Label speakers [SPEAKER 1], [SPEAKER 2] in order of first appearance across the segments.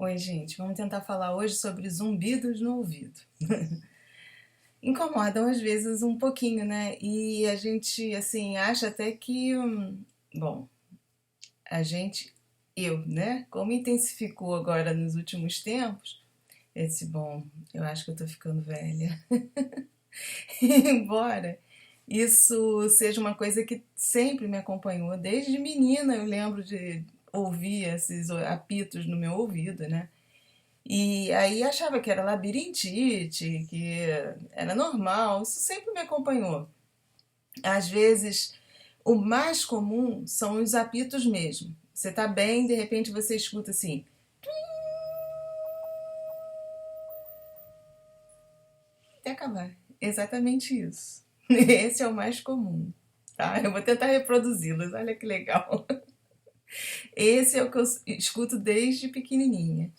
[SPEAKER 1] Oi, gente, vamos tentar falar hoje sobre zumbidos no ouvido. Incomodam às vezes um pouquinho, né? E a gente, assim, acha até que, bom, a gente, eu, né? Como intensificou agora nos últimos tempos, bom, eu acho que eu tô ficando velha. Embora isso seja uma coisa que sempre me acompanhou, desde menina eu lembro de ouvir esses apitos no meu ouvido, né? E aí achava que era labirintite, que era normal, isso sempre me acompanhou. Às vezes, o mais comum são os apitos mesmo. Você tá bem, de repente você escuta assim, até acabar. Exatamente isso. Esse é o mais comum, tá? Eu vou tentar reproduzi-los, olha que legal. Esse é o que eu escuto desde pequenininha.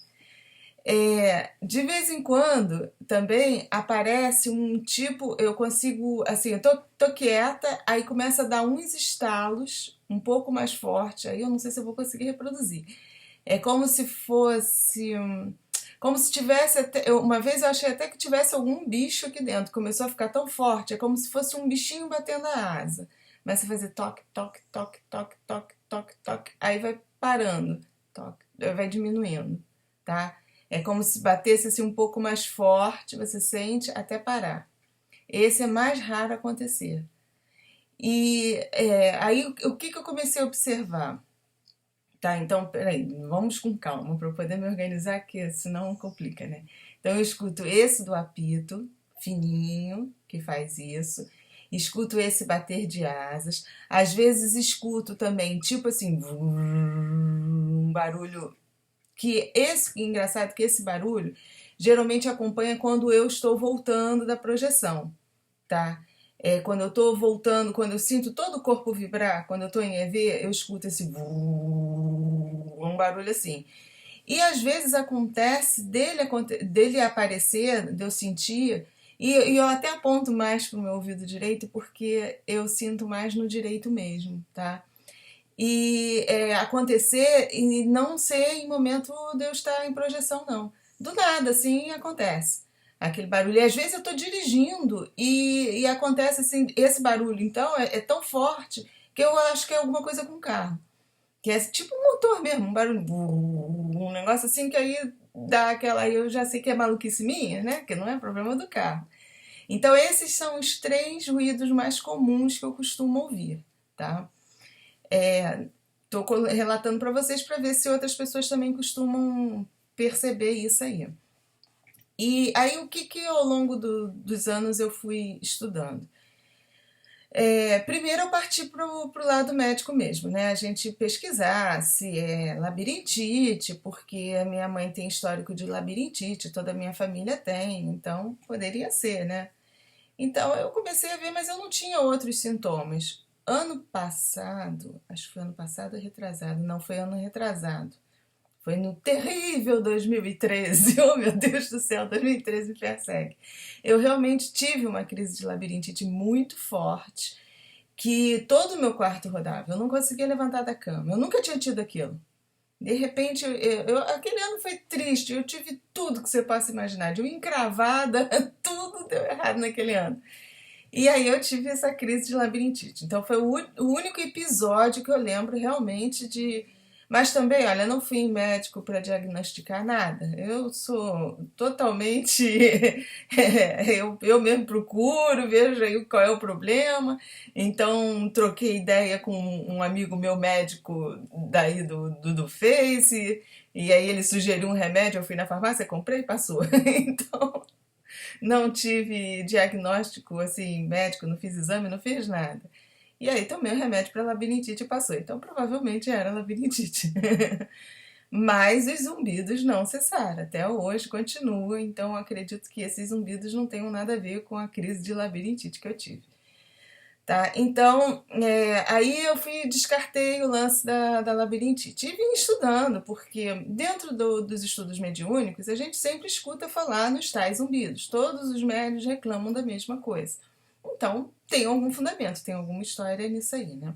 [SPEAKER 1] De vez em quando também aparece um tipo, eu consigo, assim, eu tô quieta, aí começa a dar uns estalos um pouco mais forte, aí eu não sei se eu vou conseguir reproduzir. É como se fosse, como se tivesse, uma vez eu achei até que tivesse algum bicho aqui dentro, começou a ficar tão forte, é como se fosse um bichinho batendo a asa. Começa a fazer toque, toque, toque, toque, toque, toque, toque, aí vai parando, toque, vai diminuindo, tá? É como se batesse assim um pouco mais forte, você sente até parar. Esse é mais raro acontecer. E aí o que eu comecei a observar? Tá, então, peraí, vamos com calma para eu poder me organizar, que senão complica, né? Então eu escuto esse do apito, fininho, que faz isso. Escuto esse bater de asas. Às vezes escuto também, tipo assim, um barulho que engraçado que esse barulho geralmente acompanha quando eu estou voltando da projeção, tá? Quando eu estou voltando, quando eu sinto todo o corpo vibrar, quando eu estou em EV, eu escuto esse um barulho assim. E às vezes acontece dele aparecer, de eu sentir, e eu até aponto mais pro meu ouvido direito porque eu sinto mais no direito mesmo, tá? E acontecer e não ser em momento de eu estar em projeção, não. Do nada, assim, acontece. Aquele barulho. E às vezes eu tô dirigindo e acontece assim, esse barulho, então, é tão forte que eu acho que é alguma coisa com o carro. Que é tipo um motor mesmo, um barulho. Um negócio assim que aí dá aquela. Aí eu já sei que é maluquice minha, né? Que não é problema do carro. Então, esses são os três ruídos mais comuns que eu costumo ouvir, tá? Estou relatando para vocês para ver se outras pessoas também costumam perceber isso aí. E aí o que ao longo dos anos eu fui estudando? Primeiro eu parti pro lado médico mesmo, né? A gente pesquisar se é labirintite, porque a minha mãe tem histórico de labirintite, toda a minha família tem, então poderia ser, né? Então eu comecei a ver, mas eu não tinha outros sintomas. Ano passado, acho que foi ano passado ou retrasado, não foi ano retrasado. Foi no terrível 2013. Oh, meu Deus do céu, 2013 me persegue. Eu realmente tive uma crise de labirintite muito forte, que todo o meu quarto rodava. Eu não conseguia levantar da cama. Eu nunca tinha tido aquilo. De repente, aquele ano foi triste. Eu tive tudo que você possa imaginar. De uma encravada, tudo deu errado naquele ano. E aí eu tive essa crise de labirintite. Então foi o único episódio que eu lembro realmente de. Mas também, olha, não fui em médico para diagnosticar nada. Eu sou totalmente. Eu mesmo procuro, vejo aí qual é o problema. Então, troquei ideia com um amigo meu médico daí do Face. E aí ele sugeriu um remédio, eu fui na farmácia, comprei e passou. Então, não tive diagnóstico assim médico, não fiz exame, não fiz nada. E aí tomei o remédio para labirintite e passou. Então provavelmente era labirintite. Mas os zumbidos não cessaram. Até hoje continua. Então acredito que esses zumbidos não tenham nada a ver com a crise de labirintite que eu tive. Tá? Então, aí eu descartei o lance da labirintite. E vim estudando, porque dentro dos estudos mediúnicos, a gente sempre escuta falar nos tais zumbidos. Todos os médios reclamam da mesma coisa. Então, tem algum fundamento, tem alguma história nisso aí, né?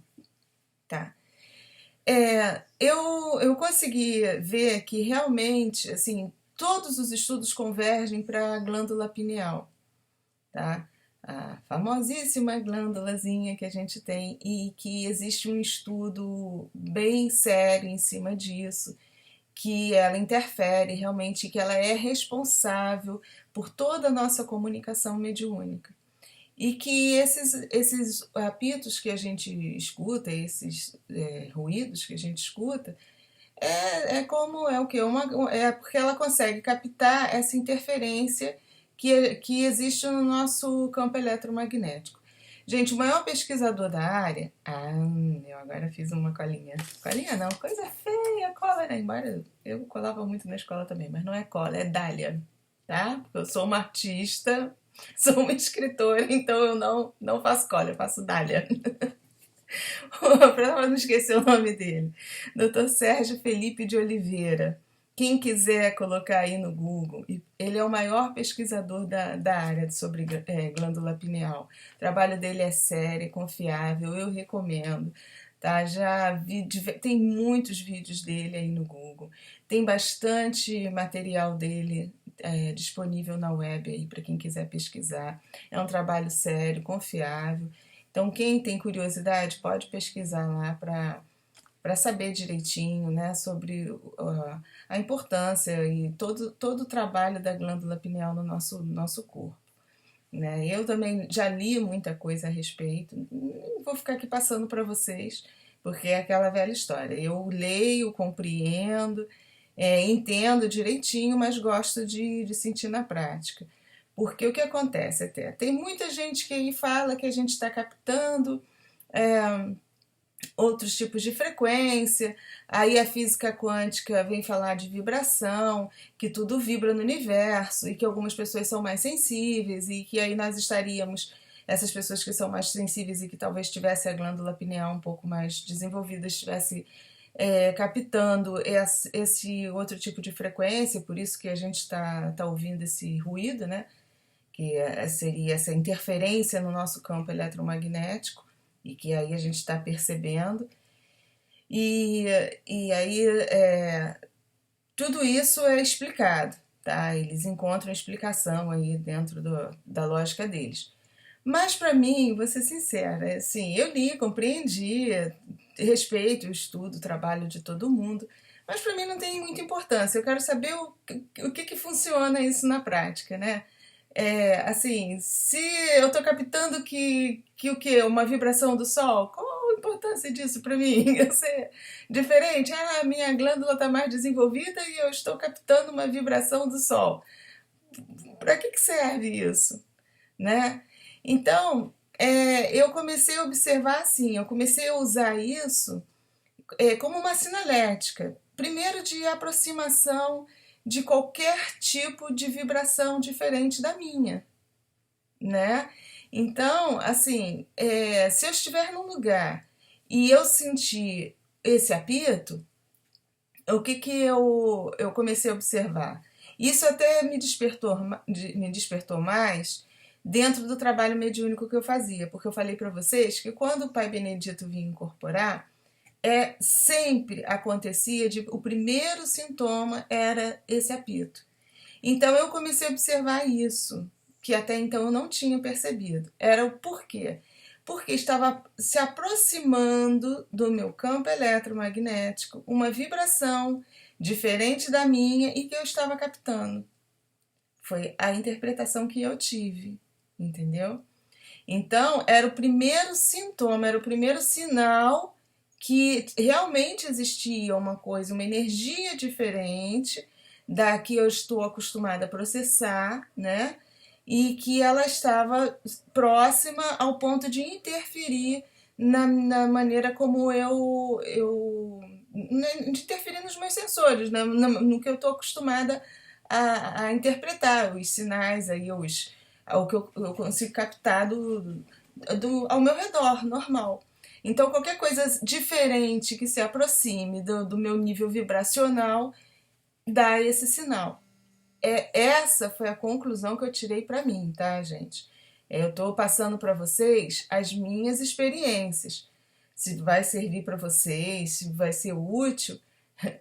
[SPEAKER 1] Tá. Eu consegui ver que realmente, assim, todos os estudos convergem para a glândula pineal, tá? A famosíssima glândulazinha que a gente tem e que existe um estudo bem sério em cima disso, que ela interfere realmente, que ela é responsável por toda a nossa comunicação mediúnica. E que esses apitos que a gente escuta, esses ruídos que a gente escuta, é como é o que? É porque ela consegue captar essa interferência que existe no nosso campo eletromagnético. Gente, o maior pesquisador da área. Eu agora fiz uma colinha. Colinha não, coisa feia, cola, né? Embora eu colava muito na escola também, mas não é cola, é dália, tá? Porque eu sou uma artista, sou uma escritora, então eu não faço cola, eu faço dália. Para não esquecer o nome dele. Dr. Sérgio Felipe de Oliveira. Quem quiser colocar aí no Google, ele é o maior pesquisador da área sobre glândula pineal. O trabalho dele é sério, confiável, eu recomendo. Tá? Tem muitos vídeos dele aí no Google. Tem bastante material dele disponível na web aí para quem quiser pesquisar. É um trabalho sério, confiável. Então, quem tem curiosidade pode pesquisar lá para saber direitinho, né, sobre a importância e todo o trabalho da glândula pineal no nosso corpo. Né? Eu também já li muita coisa a respeito, não vou ficar aqui passando para vocês, porque é aquela velha história. Eu leio, compreendo, entendo direitinho, mas gosto de sentir na prática. Porque o que acontece até? Tem muita gente que aí fala que a gente está captando outros tipos de frequência, aí a física quântica vem falar de vibração, que tudo vibra no universo e que algumas pessoas são mais sensíveis e que aí nós estaríamos, essas pessoas que são mais sensíveis e que talvez tivesse a glândula pineal um pouco mais desenvolvida, estivesse captando esse outro tipo de frequência, por isso que a gente está ouvindo esse ruído, né? Que seria essa interferência no nosso campo eletromagnético e que aí a gente está percebendo. E, e aí tudo isso é explicado, tá? Eles encontram explicação aí dentro da lógica deles. Mas para mim, vou ser sincera, assim, eu li, compreendi, respeito o estudo, o trabalho de todo mundo, mas para mim não tem muita importância. Eu quero saber o que funciona isso na prática, né? Assim, se eu estou captando que o quê? Uma vibração do sol, qual a importância disso para mim? Eu ser diferente? Ah, minha glândula está mais desenvolvida e eu estou captando uma vibração do sol. Para que serve isso? Né? Então, eu comecei a observar assim, eu comecei a usar isso como uma sinalética. Primeiro, de aproximação de qualquer tipo de vibração diferente da minha, né? Então, assim, se eu estiver num lugar e eu sentir esse apito, o que eu comecei a observar? Isso até me despertou mais dentro do trabalho mediúnico que eu fazia, porque eu falei para vocês que quando o Pai Benedito vinha incorporar, sempre acontecia o primeiro sintoma era esse apito. Então eu comecei a observar isso, que até então eu não tinha percebido. Era o porquê. Porque estava se aproximando do meu campo eletromagnético uma vibração diferente da minha e que eu estava captando. Foi a interpretação que eu tive, entendeu? Então, era o primeiro sintoma, era o primeiro sinal que realmente existia uma coisa, uma energia diferente da que eu estou acostumada a processar, né? E que ela estava próxima ao ponto de interferir na maneira como de interferir nos meus sensores, né? No que eu estou acostumada a interpretar, os sinais aí, o que eu consigo captar ao meu redor, normal. Então, qualquer coisa diferente que se aproxime do meu nível vibracional dá esse sinal. Essa foi a conclusão que eu tirei para mim, tá, gente? Eu estou passando para vocês as minhas experiências. se vai servir para vocês, se vai ser útil,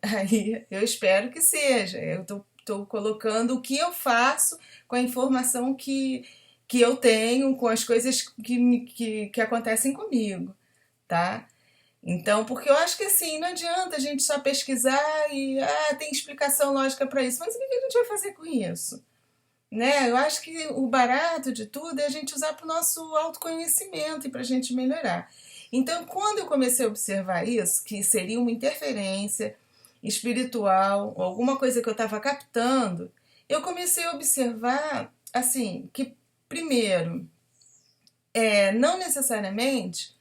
[SPEAKER 1] aí eu espero que seja. Eu tô colocando o que eu faço com a informação que eu tenho, com as coisas que acontecem comigo, tá? Então, porque eu acho que assim, não adianta a gente só pesquisar e tem explicação lógica para isso, mas o que a gente vai fazer com isso? Né? Eu acho que o barato de tudo é a gente usar para o nosso autoconhecimento e para a gente melhorar. Então, quando eu comecei a observar isso, que seria uma interferência espiritual, ou alguma coisa que eu estava captando, eu comecei a observar, assim, que primeiro, não necessariamente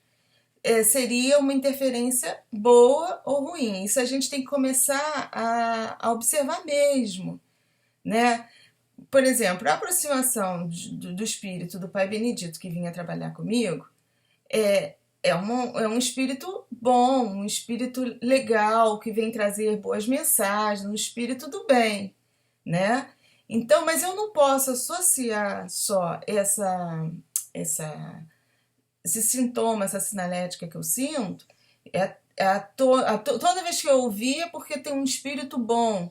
[SPEAKER 1] seria uma interferência boa ou ruim. Isso a gente tem que começar a observar mesmo, né? Por exemplo, a aproximação do espírito do Pai Benedito que vinha trabalhar comigo é um espírito bom, um espírito legal, que vem trazer boas mensagens, um espírito do bem, né? Então, mas eu não posso associar só essa, esse sintoma, essa sinalética que eu sinto, toda vez que eu ouvir é porque tem um espírito bom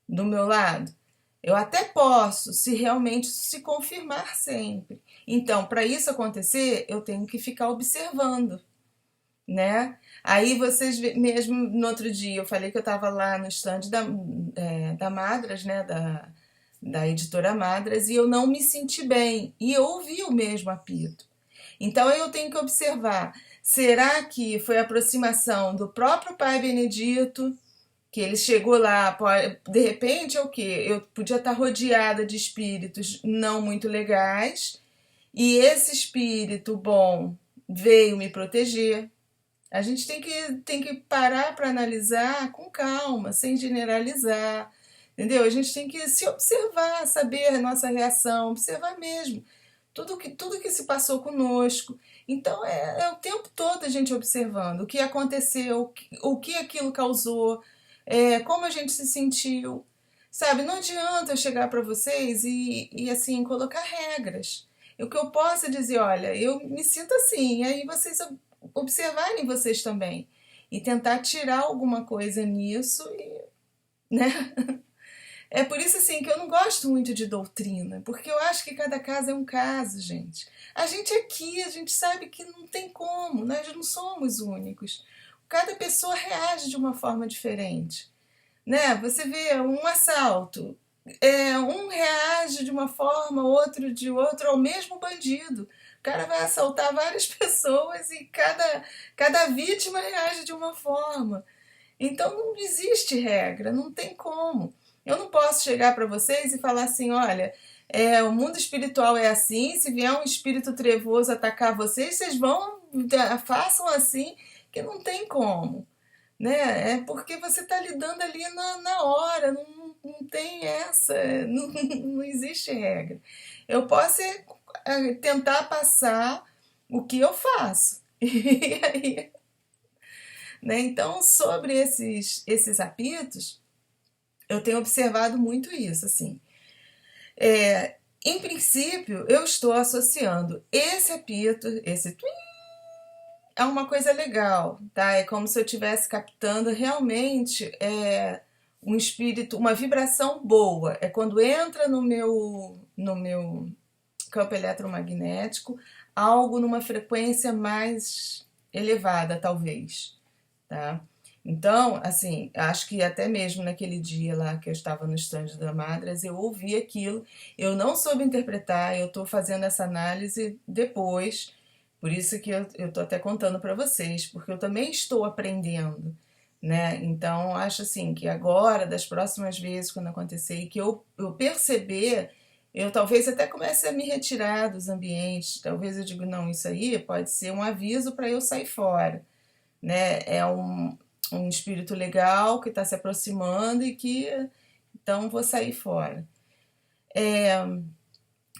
[SPEAKER 1] do meu lado. Eu até posso, se realmente isso se confirmar sempre. Então, para isso acontecer, eu tenho que ficar observando, né? Aí vocês mesmo no outro dia eu falei que eu estava lá no stand da Madras, né? Da editora Madras, e eu não me senti bem. E eu ouvi o mesmo apito. Então eu tenho que observar, será que foi a aproximação do próprio Pai Benedito, que ele chegou lá, de repente é o quê? Eu podia estar rodeada de espíritos não muito legais, e esse espírito bom veio me proteger. A gente tem que parar para analisar com calma, sem generalizar, entendeu? A gente tem que se observar, saber a nossa reação, observar mesmo tudo que se passou conosco. Então é o tempo todo a gente observando o que aconteceu, o que aquilo causou, como a gente se sentiu. Sabe, não adianta eu chegar para vocês e assim, colocar regras. O que eu posso é dizer, olha, eu me sinto assim, e aí vocês observarem vocês também. E tentar tirar alguma coisa nisso, né? É por isso assim que eu não gosto muito de doutrina, porque eu acho que cada caso é um caso, gente. A gente aqui, a gente sabe que não tem como, nós não somos únicos. Cada pessoa reage de uma forma diferente, né? Você vê um assalto, um reage de uma forma, outro de outra, ao mesmo bandido. O cara vai assaltar várias pessoas e cada vítima reage de uma forma. Então não existe regra, não tem como. Eu não posso chegar para vocês e falar assim, olha, o mundo espiritual é assim, se vier um espírito trevoso atacar vocês, vocês vão, façam assim, que não tem como. Né? É porque você está lidando ali na hora, não tem essa, não existe regra. Eu posso tentar passar o que eu faço. E aí, né? Então, sobre esses apitos, eu tenho observado muito isso, assim. Em princípio, eu estou associando esse apito, esse twin, a uma coisa legal, tá? É como se eu estivesse captando realmente um espírito, uma vibração boa. É quando entra no meu campo eletromagnético algo numa frequência mais elevada, talvez, tá? Então, assim, acho que até mesmo naquele dia lá que eu estava no stand da Madras, eu ouvi aquilo, eu não soube interpretar, eu estou fazendo essa análise depois, por isso que eu estou até contando para vocês, porque eu também estou aprendendo, né? Então, acho assim que agora, das próximas vezes, quando acontecer, e que eu perceber, eu talvez até comece a me retirar dos ambientes, talvez eu digo, não, isso aí pode ser um aviso para eu sair fora, né? É um espírito legal que está se aproximando e que então vou sair fora.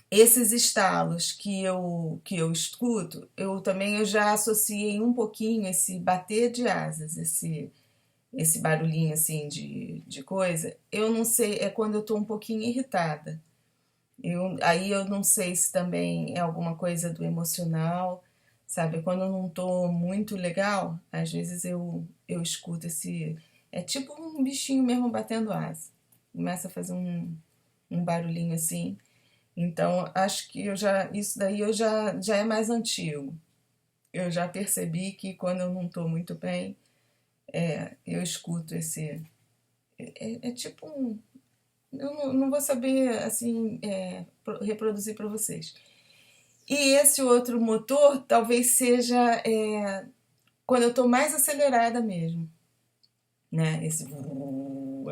[SPEAKER 1] Esses estalos que eu escuto, eu já associei um pouquinho esse bater de asas, esse barulhinho assim de coisa. Eu não sei, é quando eu estou um pouquinho irritada. Aí eu não sei se também é alguma coisa do emocional, sabe? Quando eu não tô muito legal, às vezes eu escuto esse. É tipo um bichinho mesmo batendo asa. Começa a fazer um barulhinho assim. Então, acho que isso daí já é mais antigo. Eu já percebi que quando eu não tô muito bem, eu escuto esse. É tipo um. Eu não vou saber, assim, reproduzir para vocês. E esse outro motor talvez seja quando eu estou mais acelerada mesmo, né? Esse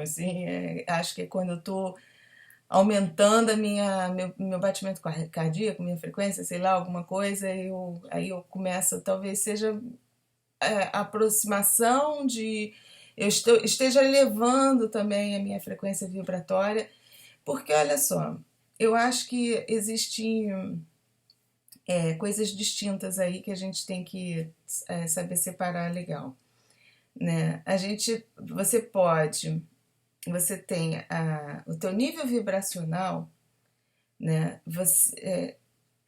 [SPEAKER 1] assim, acho que é quando eu estou aumentando meu batimento cardíaco, minha frequência, sei lá, alguma coisa, aí eu começo, talvez seja a aproximação de esteja elevando também a minha frequência vibratória, porque olha só, eu acho que existem coisas distintas aí que a gente tem que saber separar legal, né? Você tem o teu nível vibracional, né?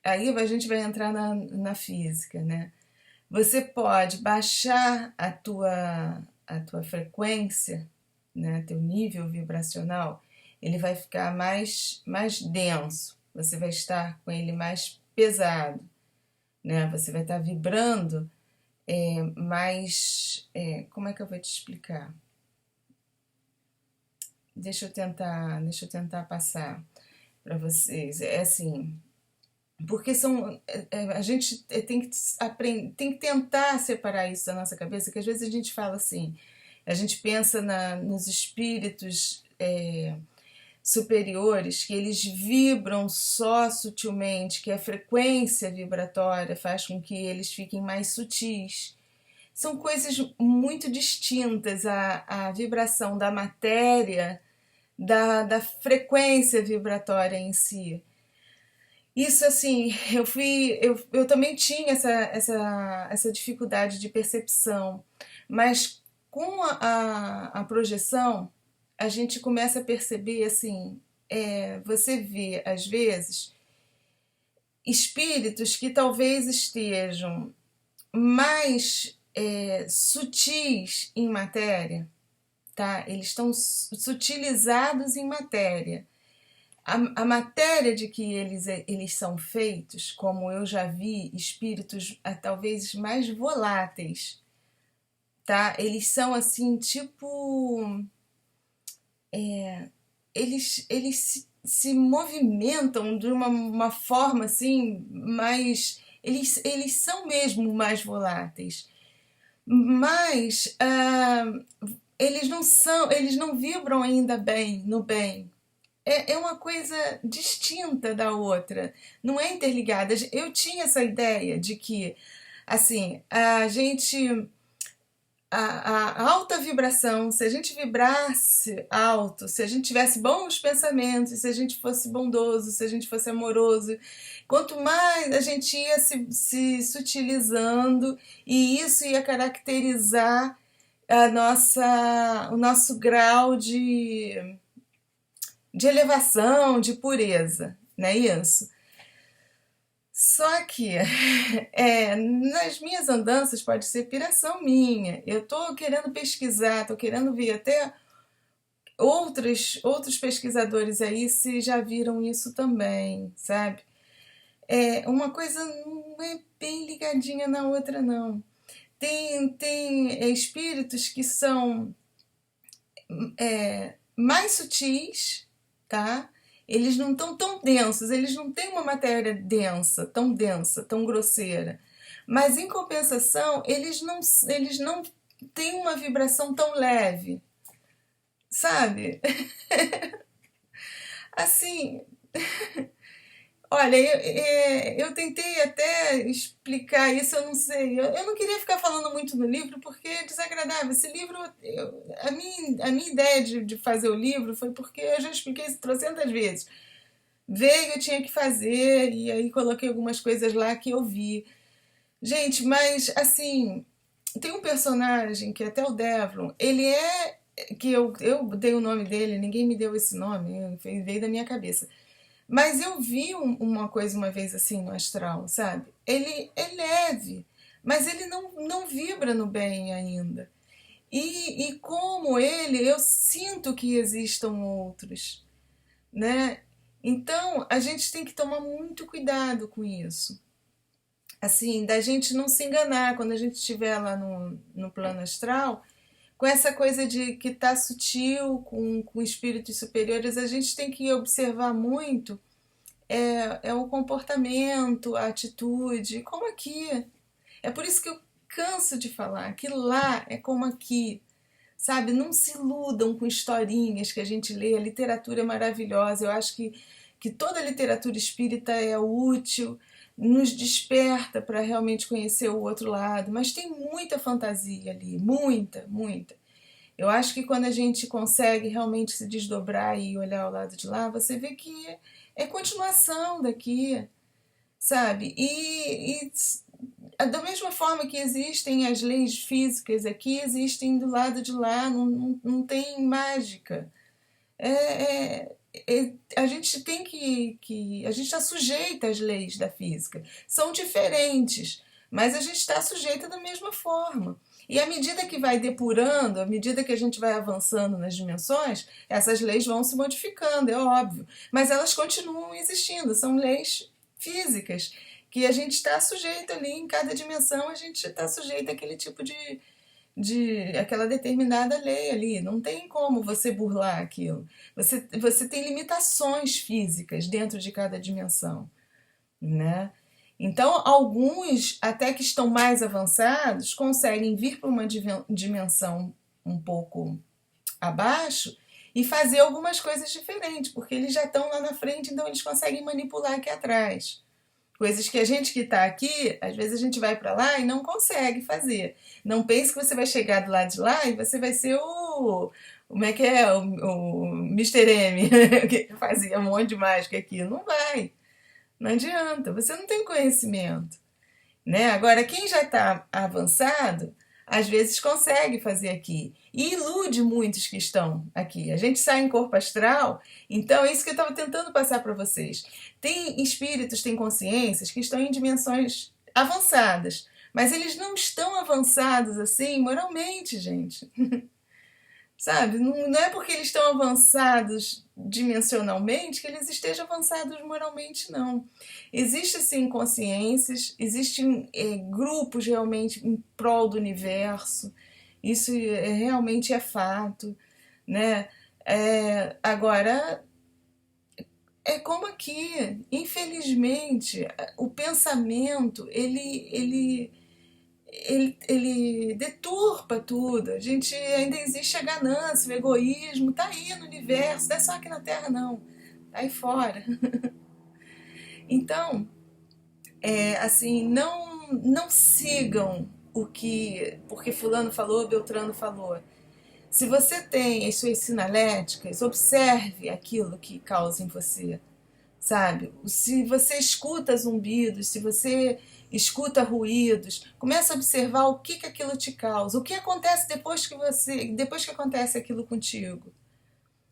[SPEAKER 1] Aí a gente vai entrar na física, né? Você pode baixar a tua frequência, né? Teu nível vibracional, ele vai ficar mais denso, você vai estar com ele mais pesado, né? Você vai estar vibrando mais. Como é que eu vou te explicar? Deixa eu tentar passar para vocês. É assim, porque a gente tem que aprender, tem que tentar separar isso da nossa cabeça, que às vezes a gente fala assim, a gente pensa nos espíritos superiores, que eles vibram só sutilmente, que a frequência vibratória faz com que eles fiquem mais sutis. São coisas muito distintas, a vibração da matéria, da frequência vibratória em si. Isso, assim, eu também tinha essa dificuldade de percepção, mas com a projeção, a gente começa a perceber, assim, você vê, às vezes, espíritos que talvez estejam mais sutis em matéria, tá? Eles estão sutilizados em matéria. A matéria de que eles são feitos, como eu já vi espíritos talvez mais voláteis, tá? Eles são assim, tipo. Eles se movimentam de uma forma assim, mais. Eles são mesmo mais voláteis. Mas eles não vibram ainda bem, no bem. É uma coisa distinta da outra, não é interligada. Eu tinha essa ideia de que, assim, a alta vibração, se a gente vibrasse alto, se a gente tivesse bons pensamentos, se a gente fosse bondoso, se a gente fosse amoroso, quanto mais a gente ia se sutilizando, e isso ia caracterizar o nosso grau de elevação, de pureza, não é isso? Só que nas minhas andanças pode ser piração minha. Eu estou querendo pesquisar, estou querendo ver até outros pesquisadores aí se já viram isso também, sabe? Uma coisa não é bem ligadinha na outra, não. Tem espíritos que são mais sutis, tá? Eles não estão tão densos, eles não têm uma matéria densa, tão grosseira. Mas em compensação, eles não têm uma vibração tão leve, sabe? Assim, olha, eu tentei até explicar isso, eu não sei. Eu não queria ficar falando muito no livro porque é desagradável. Esse livro, a minha ideia de fazer o livro foi porque eu já expliquei isso trocentas vezes. Veio, eu tinha que fazer, e aí coloquei algumas coisas lá que eu vi. Gente, mas assim, tem um personagem que é até o Devlin, ele que eu dei o nome dele, ninguém me deu esse nome, veio da minha cabeça. Mas eu vi uma coisa uma vez assim no astral, sabe? Ele é leve, mas ele não vibra no bem ainda. E como ele, eu sinto que existam outros, né? Então, a gente tem que tomar muito cuidado com isso. Assim, da gente não se enganar quando a gente estiver lá no plano astral, com essa coisa de que tá sutil, com espíritos superiores, a gente tem que observar muito é o comportamento, a atitude, como aqui. É por isso que eu canso de falar que lá é como aqui, sabe? Não se iludam com historinhas que a gente lê, a literatura é maravilhosa. Eu acho que toda a literatura espírita é útil, nos desperta para realmente conhecer o outro lado, mas tem muita fantasia ali, muita, muita. Eu acho que quando a gente consegue realmente se desdobrar e olhar ao lado de lá, você vê que é continuação daqui, sabe? E da mesma forma que existem as leis físicas aqui, existem do lado de lá, não tem mágica. A gente tem que. A gente está sujeita às leis da física. São diferentes, mas a gente está sujeita da mesma forma. E à medida que vai depurando, à medida que a gente vai avançando nas dimensões, essas leis vão se modificando, é óbvio. Mas elas continuam existindo, são leis físicas que a gente está sujeito ali, em cada dimensão a gente está sujeito àquele tipo de aquela determinada lei ali. Não tem como você burlar aquilo. Você tem limitações físicas dentro de cada dimensão, né? Então, alguns, até que estão mais avançados, conseguem vir para uma dimensão um pouco abaixo e fazer algumas coisas diferentes, porque eles já estão lá na frente, então eles conseguem manipular aqui atrás. Coisas que a gente que está aqui, às vezes a gente vai para lá e não consegue fazer. Não pense que você vai chegar do lado de lá e você vai ser o. Como é que é? O Mr. M, que fazia um monte de mágica aqui. Não vai. Não adianta. Você não tem conhecimento, né? Agora, quem já está avançado, às vezes consegue fazer aqui. E ilude muitos que estão aqui. A gente sai em corpo astral, então é isso que eu estava tentando passar para vocês. Tem espíritos, tem consciências que estão em dimensões avançadas, mas eles não estão avançados assim moralmente, gente. Sabe? Não é porque eles estão avançados dimensionalmente que eles estejam avançados moralmente, não. Existem, sim, consciências, existem grupos realmente em prol do universo, isso realmente é fato, né? Agora, é como aqui, infelizmente, o pensamento, ele deturpa tudo. A gente ainda existe a ganância, o egoísmo, tá aí no universo, não é só aqui na Terra não, tá aí fora. Então, assim, não sigam o que porque fulano falou, Beltrano falou. Se você tem as suas sinaléticas, observe aquilo que causa em você, sabe? Se você escuta zumbidos, se você escuta ruídos, começa a observar o que aquilo te causa, o que acontece depois que acontece aquilo contigo,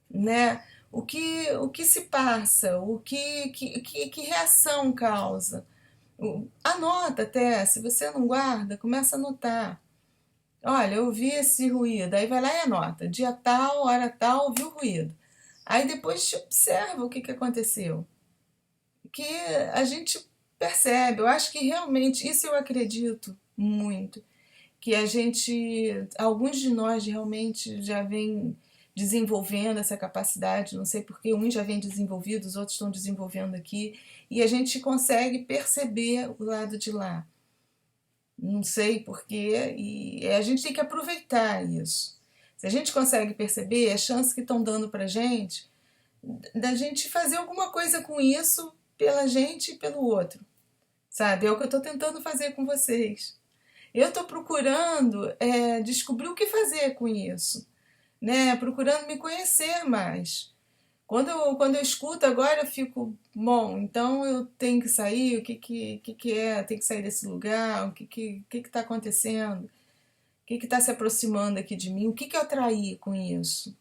[SPEAKER 1] né? O que se passa, que reação causa. Anota até, se você não guarda, começa a anotar. Olha, eu ouvi esse ruído, aí vai lá e anota. Dia tal, hora tal, ouvi o ruído. Aí depois observa o que aconteceu. Que a gente percebe, eu acho que realmente, isso eu acredito muito, que alguns de nós realmente já vem desenvolvendo essa capacidade, não sei porque uns já vêm desenvolvidos, os outros estão desenvolvendo aqui, e a gente consegue perceber o lado de lá. Não sei porquê, e a gente tem que aproveitar isso. Se a gente consegue perceber, a chance que estão dando pra gente, da gente fazer alguma coisa com isso pela gente e pelo outro, sabe? É o que eu estou tentando fazer com vocês. Eu estou procurando descobrir o que fazer com isso, né? Procurando me conhecer mais. Quando eu escuto agora, eu fico, bom, então eu tenho que sair, o que é? Tem que sair desse lugar, o que está acontecendo? O que está se aproximando aqui de mim? O que eu atraí com isso?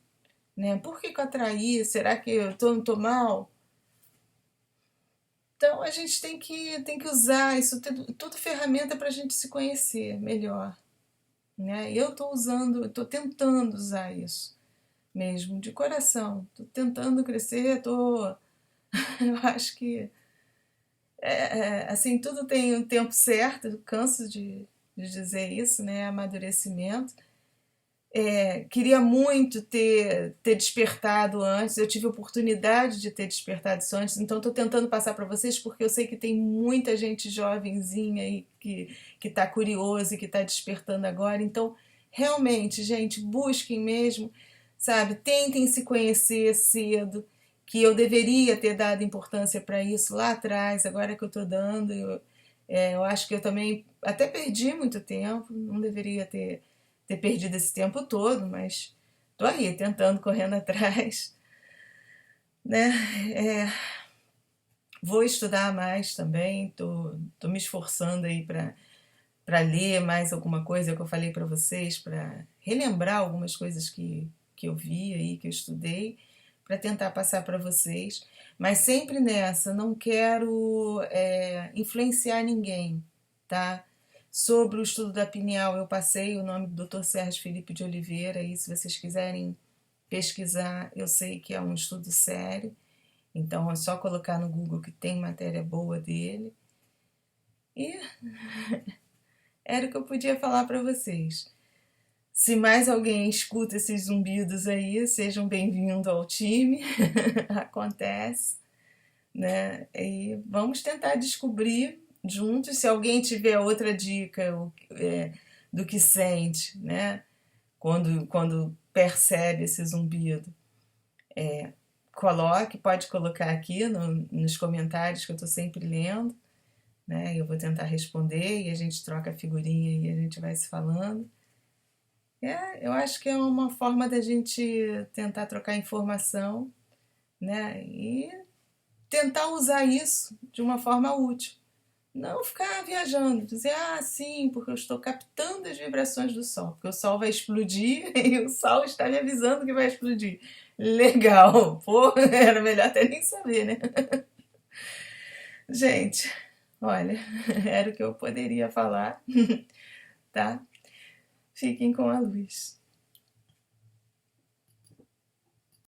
[SPEAKER 1] Né? Por que eu atraí? Será que eu estou mal? Então a gente tem que usar isso tudo ferramenta para a gente se conhecer melhor, né? Eu estou usando, estou tentando usar isso mesmo, de coração. Estou tentando crescer, eu acho que assim, tudo tem um tempo certo, eu canso de dizer isso, né? Amadurecimento. Queria muito ter despertado antes, eu tive oportunidade de ter despertado isso antes, então estou tentando passar para vocês porque eu sei que tem muita gente jovenzinha aí que está curioso e que está despertando agora. Então, realmente, gente, busquem mesmo, sabe? Tentem se conhecer cedo, que eu deveria ter dado importância para isso lá atrás, agora que eu estou dando, eu acho que eu também até perdi muito tempo, não deveria ter perdido esse tempo todo, mas tô aí tentando, correndo atrás, né? É, vou estudar mais também, tô me esforçando aí para ler mais alguma coisa que eu falei para vocês, para relembrar algumas coisas que eu vi aí, que eu estudei, para tentar passar para vocês, mas sempre nessa, não quero influenciar ninguém, tá? Sobre o estudo da pineal, eu passei o nome do Dr. Sérgio Felipe de Oliveira, e se vocês quiserem pesquisar, eu sei que é um estudo sério, então é só colocar no Google que tem matéria boa dele. E era o que eu podia falar para vocês. Se mais alguém escuta esses zumbidos aí, sejam bem-vindos ao time. Acontece, né? E vamos tentar descobrir juntos. Se alguém tiver outra dica do que sente, né? Quando percebe esse zumbido, pode colocar aqui nos comentários que eu estou sempre lendo, né? Eu vou tentar responder e a gente troca a figurinha e a gente vai se falando. Eu acho que é uma forma da gente tentar trocar informação, né? E tentar usar isso de uma forma útil. Não ficar viajando, dizer, sim, porque eu estou captando as vibrações do Sol, porque o Sol vai explodir e o Sol está me avisando que vai explodir. Legal, pô, era melhor até nem saber, né? Gente, olha, era o que eu poderia falar, tá? Fiquem com a luz.